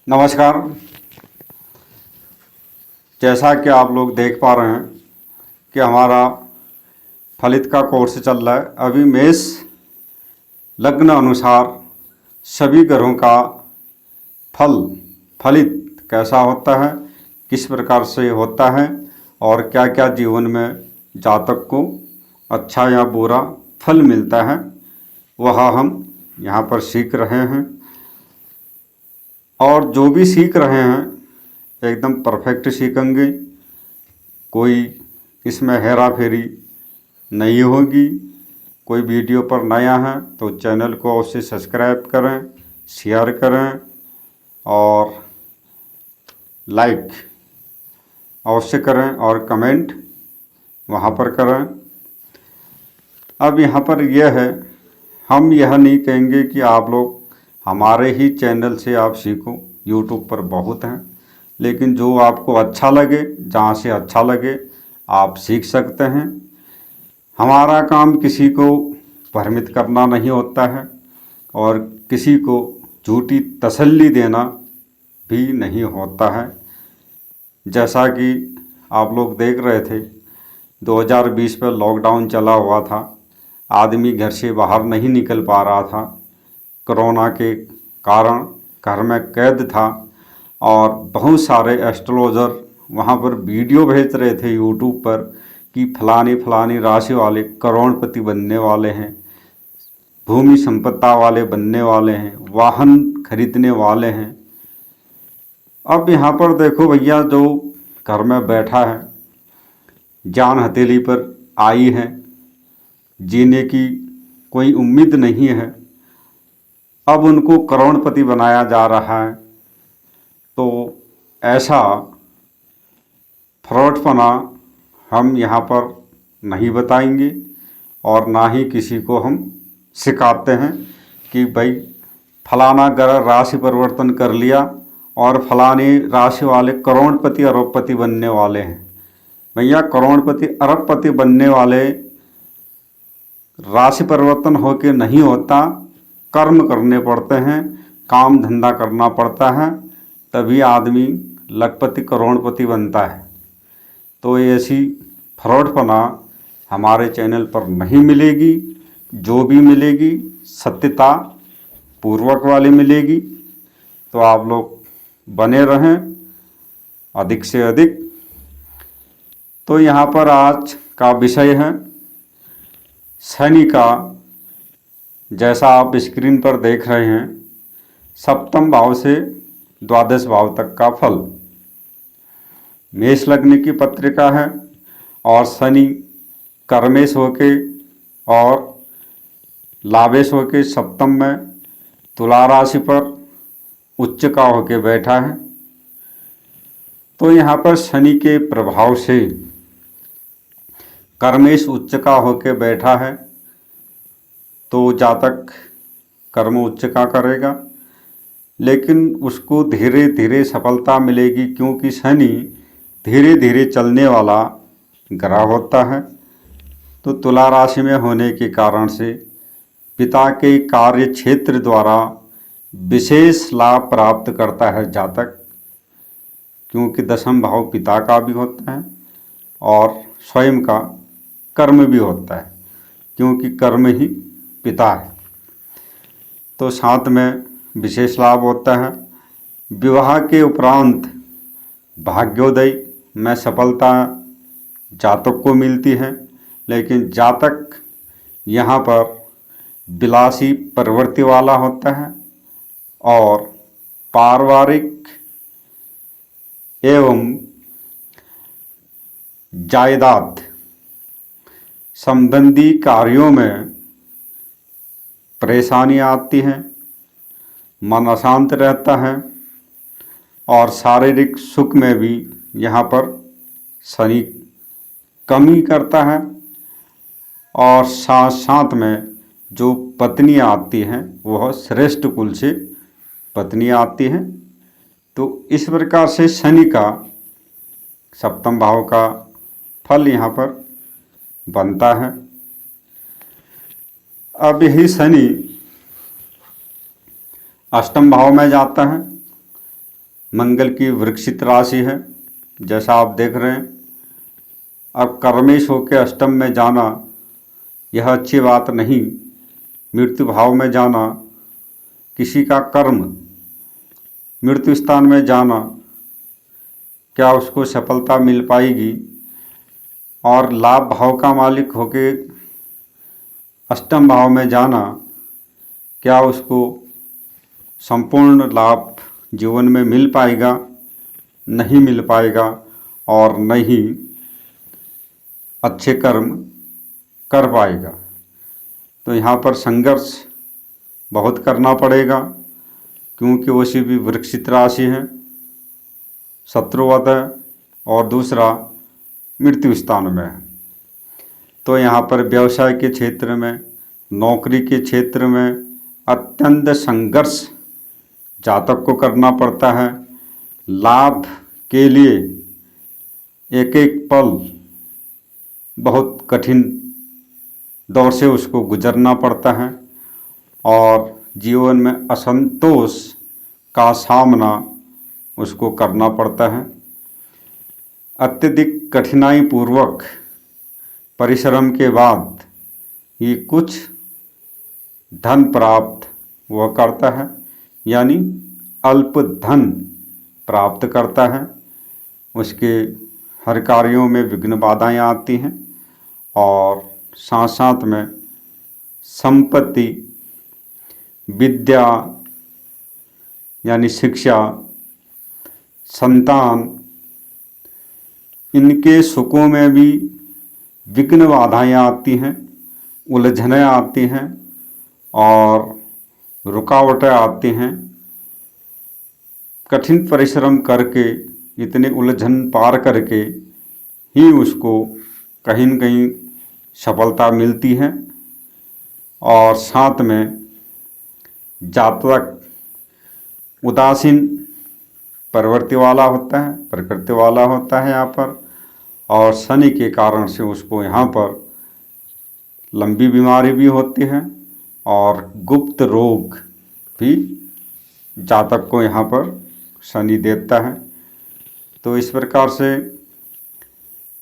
नमस्कार। जैसा कि आप लोग देख पा रहे हैं कि हमारा फलित का कोर्स चल रहा है। अभी मेष लग्न अनुसार सभी ग्रहों का फलित कैसा होता है, किस प्रकार से होता है और क्या क्या जीवन में जातक को अच्छा या बुरा फल मिलता है, वह हम यहाँ पर सीख रहे हैं। और जो भी सीख रहे हैं एकदम परफेक्ट सीखेंगे, कोई इसमें हेरा फेरी नहीं होगी। कोई वीडियो पर नया है तो चैनल को अवश्य सब्सक्राइब करें, शेयर करें और लाइक अवश्य करें और कमेंट वहाँ पर करें। अब यहाँ पर यह है, हम यह नहीं कहेंगे कि आप लोग हमारे ही चैनल से आप सीखो। यूट्यूब पर बहुत हैं, लेकिन जो आपको अच्छा लगे, जहाँ से अच्छा लगे आप सीख सकते हैं। हमारा काम किसी को भ्रमित करना नहीं होता है और किसी को झूठी तसल्ली देना भी नहीं होता है। जैसा कि आप लोग देख रहे थे 2020 में लॉकडाउन चला हुआ था, आदमी घर से बाहर नहीं निकल पा रहा था, कोरोना के कारण घर में कैद था और बहुत सारे एस्ट्रोलॉजर वहाँ पर वीडियो भेज रहे थे यूट्यूब पर कि फलानी राशि वाले करोड़पति बनने वाले हैं, भूमि संपत्ति वाले बनने वाले हैं, वाहन खरीदने वाले हैं। अब यहाँ पर देखो भैया, जो घर में बैठा है, जान हथेली पर आई है, जीने की कोई उम्मीद नहीं है, अब उनको करोड़पति बनाया जा रहा है। तो ऐसा फ्रॉडपना हम यहाँ पर नहीं बताएंगे और ना ही किसी को हम सिखाते हैं कि भाई फलाना ग्रह राशि परिवर्तन कर लिया और फलानी राशि वाले करोड़पति अरबपति बनने वाले हैं। भैया करोड़पति अरबपति बनने वाले राशि परिवर्तन होके नहीं होता, कर्म करने पड़ते हैं, काम धंधा करना पड़ता है, तभी आदमी लखपति करोड़पति बनता है। तो ऐसी फ्रॉडपना हमारे चैनल पर नहीं मिलेगी। जो भी मिलेगी सत्यता पूर्वक वाली मिलेगी। तो आप लोग बने रहें अधिक से अधिक। तो यहाँ पर आज का विषय है शनि का। जैसा आप स्क्रीन पर देख रहे हैं, सप्तम भाव से द्वादश भाव तक का फल। मेष लग्न की पत्रिका है और शनि कर्मेश होके और लाभेश होके सप्तम में तुला राशि पर उच्च का होके बैठा है। तो यहाँ पर शनि के प्रभाव से कर्मेश उच्च का होके बैठा है, तो जातक कर्म उच्च का करेगा, लेकिन उसको धीरे धीरे सफलता मिलेगी, क्योंकि शनि धीरे धीरे चलने वाला ग्रह होता है। तो तुला राशि में होने के कारण से पिता के कार्य क्षेत्र द्वारा विशेष लाभ प्राप्त करता है जातक, क्योंकि दशम भाव पिता का भी होता है और स्वयं का कर्म भी होता है, क्योंकि कर्म ही पिता है। तो साथ में विशेष लाभ होता है। विवाह के उपरांत भाग्योदय में सफलता जातक को मिलती है, लेकिन जातक यहाँ पर विलासी प्रवृत्ति वाला होता है और पारिवारिक एवं जायदाद संबंधी कार्यों में परेशानी आती है, मन अशांत रहता है और शारीरिक सुख में भी यहाँ पर शनि कमी करता है। और साथ साथ में जो पत्नी आती हैं वह श्रेष्ठ कुल से पत्नी आती हैं। तो इस प्रकार से शनि का सप्तम भाव का फल यहाँ पर बनता है। अब यही शनि अष्टम भाव में जाता है मंगल की वृक्षित राशि है, जैसा आप देख रहे हैं। अब कर्मेश होकर अष्टम में जाना यह अच्छी बात नहीं। मृत्यु भाव में जाना, किसी का कर्म मृत्यु स्थान में जाना, क्या उसको सफलता मिल पाएगी? और लाभ भाव का मालिक होके अष्टम भाव में जाना, क्या उसको संपूर्ण लाभ जीवन में मिल पाएगा? नहीं मिल पाएगा और नहीं अच्छे कर्म कर पाएगा। तो यहाँ पर संघर्ष बहुत करना पड़ेगा, क्योंकि वैसी भी वृक्षित राशि है, शत्रुवत है और दूसरा मृत्यु स्थान में है। तो यहाँ पर व्यवसाय के क्षेत्र में, नौकरी के क्षेत्र में अत्यंत संघर्ष जातक को करना पड़ता है। लाभ के लिए एक एक पल बहुत कठिन दौर से उसको गुजरना पड़ता है और जीवन में असंतोष का सामना उसको करना पड़ता है। अत्यधिक कठिनाई पूर्वक परिश्रम के बाद ये कुछ धन प्राप्त वह करता है, यानी अल्प धन प्राप्त करता है। उसके हर कार्यों में विघ्न बाधाएं आती हैं और साथ साथ में संपत्ति, विद्या यानी शिक्षा, संतान, इनके सुखों में भी विघ्न बाधाएं आती हैं, उलझनें आती हैं और रुकावटें आती हैं। कठिन परिश्रम करके, इतने उलझन पार करके ही उसको कहीं न कहीं सफलता मिलती है। और साथ में जातक उदासीन प्रवृत्ति वाला होता है, प्रकृति वाला होता है यहाँ पर, और शनि के कारण से उसको यहाँ पर लंबी बीमारी भी होती है और गुप्त रोग भी जातक को यहाँ पर शनि देता है। तो इस प्रकार से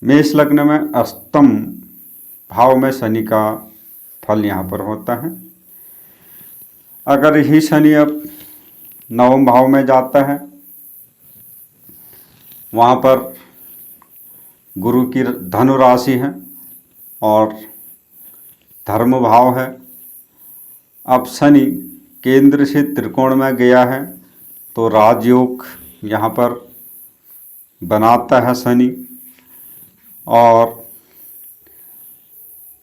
मेष लग्न में अष्टम भाव में शनि का फल यहाँ पर होता है। अगर ही शनि अब नवम भाव में जाता है, वहाँ पर गुरु की धनु राशि है और धर्म भाव है। अब शनि केंद्र से त्रिकोण में गया है तो राजयोग यहाँ पर बनाता है शनि। और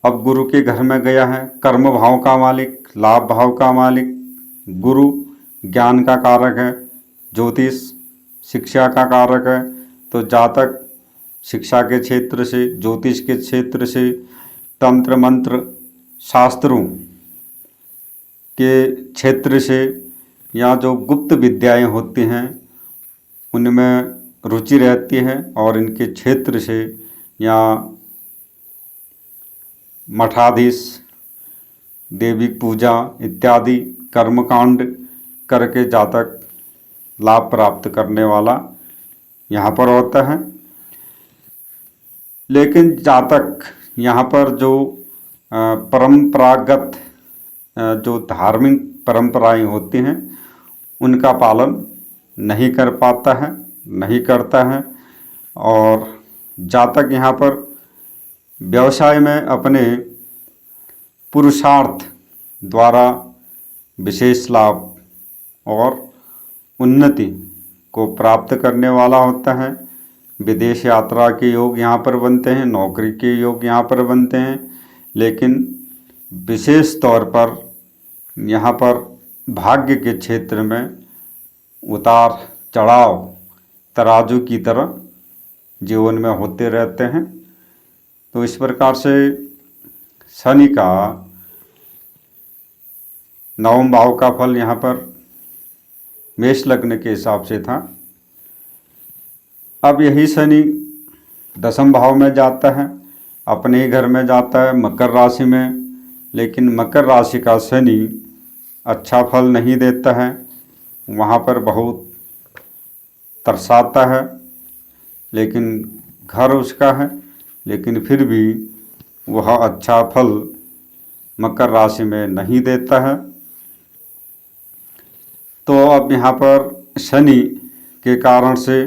अब गुरु के घर में गया है, कर्म भाव का मालिक, लाभ भाव का मालिक गुरु ज्ञान का कारक है, ज्योतिष शिक्षा का कारक है। तो जातक शिक्षा के क्षेत्र से, ज्योतिष के क्षेत्र से, तंत्र मंत्र शास्त्रों के क्षेत्र से या जो गुप्त विद्याएं होती हैं उनमें रुचि रहती है और इनके क्षेत्र से या मठाधीश, देवी पूजा इत्यादि कर्मकांड करके जातक लाभ प्राप्त करने वाला यहाँ पर होता है। लेकिन जातक यहाँ पर जो परंपरागत जो धार्मिक परंपराएं होती हैं उनका पालन नहीं कर पाता है, नहीं करता है। और जातक यहाँ पर व्यवसाय में अपने पुरुषार्थ द्वारा विशेष लाभ और उन्नति को प्राप्त करने वाला होता है। विदेश यात्रा के योग यहाँ पर बनते हैं, नौकरी के योग यहाँ पर बनते हैं। लेकिन विशेष तौर पर यहाँ पर भाग्य के क्षेत्र में उतार चढ़ाव तराजू की तरह जीवन में होते रहते हैं। तो इस प्रकार से शनि का नवम भाव का फल यहाँ पर मेष लग्न के हिसाब से था। अब यही शनि दसम भाव में जाता है, अपने ही घर में जाता है मकर राशि में। लेकिन मकर राशि का शनि अच्छा फल नहीं देता है, वहाँ पर बहुत तरसाता है, लेकिन घर उसका है, लेकिन फिर भी वह अच्छा फल मकर राशि में नहीं देता है। तो अब यहाँ पर शनि के कारण से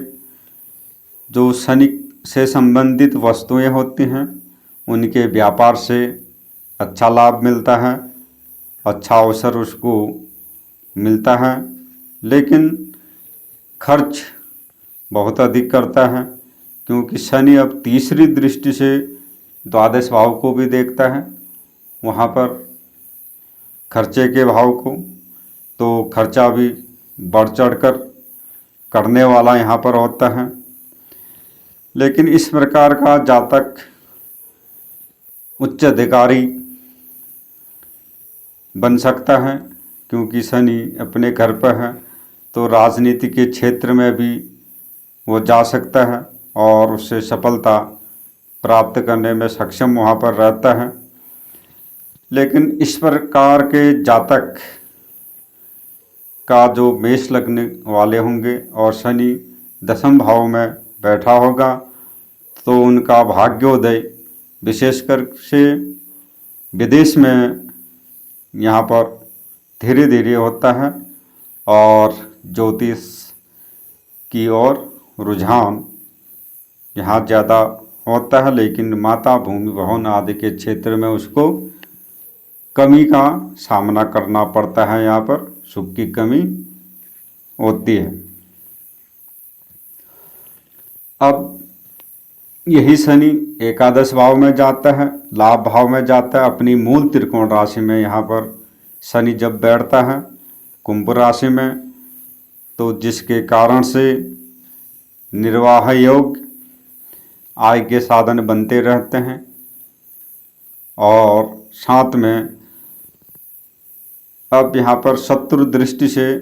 जो शनि से संबंधित वस्तुएं होती हैं उनके व्यापार से अच्छा लाभ मिलता है, अच्छा अवसर उसको मिलता है, लेकिन खर्च बहुत अधिक करता है, क्योंकि शनि अब तीसरी दृष्टि से द्वादश भाव को भी देखता है, वहाँ पर खर्चे के भाव को, तो खर्चा भी बढ़ चढ़कर करने वाला यहाँ पर होता है। लेकिन इस प्रकार का जातक उच्च अधिकारी बन सकता है, क्योंकि शनि अपने घर पर है, तो राजनीति के क्षेत्र में भी वो जा सकता है और उससे सफलता प्राप्त करने में सक्षम वहाँ पर रहता है। लेकिन इस प्रकार के जातक का जो मेष लगने वाले होंगे और शनि दसम भाव में बैठा होगा, तो उनका भाग्योदय विशेषकर से विदेश में यहाँ पर धीरे धीरे होता है और ज्योतिष की ओर रुझान यहाँ ज़्यादा होता है, लेकिन माता भूमि भवन आदि के क्षेत्र में उसको कमी का सामना करना पड़ता है, यहाँ पर सुख की कमी होती है। अब यही शनि एकादश भाव में जाता है, लाभ भाव में जाता है, अपनी मूल त्रिकोण राशि में यहाँ पर शनि जब बैठता है कुंभ राशि में, तो जिसके कारण से निर्वाह योग आय के साधन बनते रहते हैं और साथ में अब यहाँ पर शत्रु दृष्टि से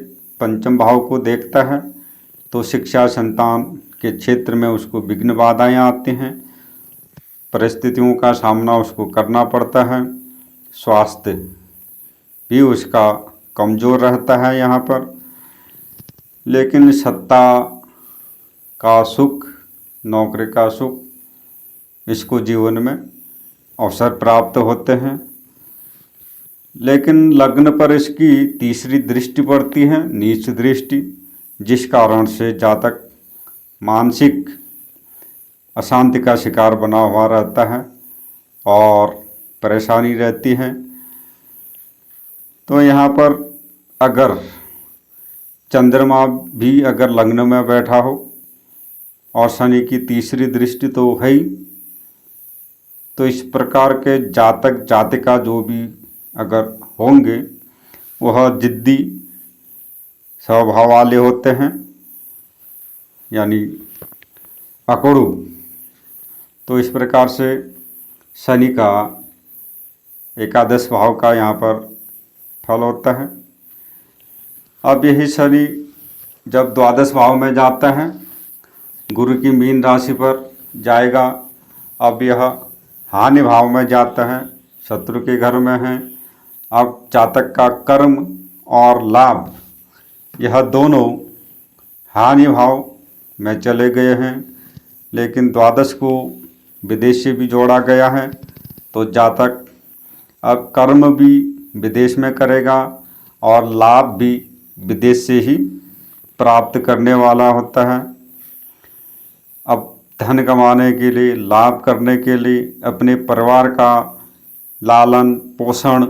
पंचम भाव को देखता है, तो शिक्षा संतान के क्षेत्र में उसको विघ्न बाधाएँ आती हैं, परिस्थितियों का सामना उसको करना पड़ता है, स्वास्थ्य भी उसका कमज़ोर रहता है यहाँ पर। लेकिन सत्ता का सुख, नौकरी का सुख, इसको जीवन में अवसर प्राप्त होते हैं। लेकिन लग्न पर इसकी तीसरी दृष्टि पड़ती है, नीच दृष्टि, जिस कारण से जातक मानसिक अशांति का शिकार बना हुआ रहता है और परेशानी रहती है। तो यहाँ पर अगर चंद्रमा भी अगर लग्न में बैठा हो और शनि की तीसरी दृष्टि तो है ही, तो इस प्रकार के जातक जातिका जो भी अगर होंगे वह जिद्दी स्वभाव वाले होते हैं, यानी अकड़ू। तो इस प्रकार से शनि का एकादश भाव का यहाँ पर फल होता है। अब यही शनि जब द्वादश भाव में जाता है, गुरु की मीन राशि पर जाएगा। अब यह हानि भाव में जाता है, शत्रु के घर में है। अब जातक का कर्म और लाभ यह दोनों हानि भाव में चले गए हैं, लेकिन द्वादश को विदेश से भी जोड़ा गया है, तो जातक अब कर्म भी विदेश में करेगा और लाभ भी विदेश से ही प्राप्त करने वाला होता है। अब धन कमाने के लिए, लाभ करने के लिए, अपने परिवार का लालन पोषण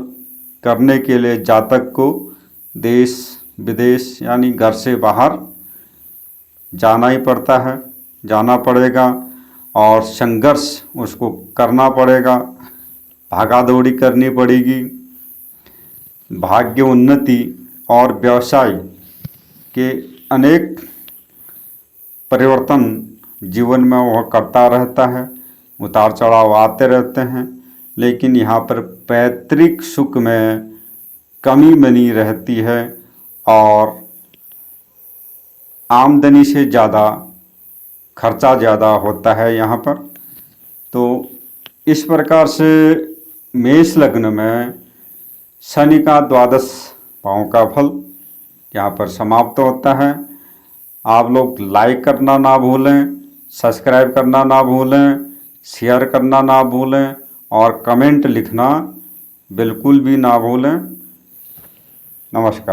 करने के लिए जातक को देश विदेश यानी घर से बाहर जाना ही पड़ता है, जाना पड़ेगा और संघर्ष उसको करना पड़ेगा, भागा दौड़ी करनी पड़ेगी। भाग्य उन्नति और व्यवसाय के अनेक परिवर्तन जीवन में वह करता रहता है, उतार चढ़ाव आते रहते हैं, लेकिन यहाँ पर पैतृक सुख में कमी बनी रहती है और आमदनी से ज़्यादा खर्चा ज़्यादा होता है यहाँ पर। तो इस प्रकार से मेष लग्न में शनि का द्वादश भाव का फल यहाँ पर समाप्त होता है। आप लोग लाइक करना ना भूलें, सब्सक्राइब करना ना भूलें, शेयर करना ना भूलें और कमेंट लिखना बिल्कुल भी ना भूलें। नमस्कार।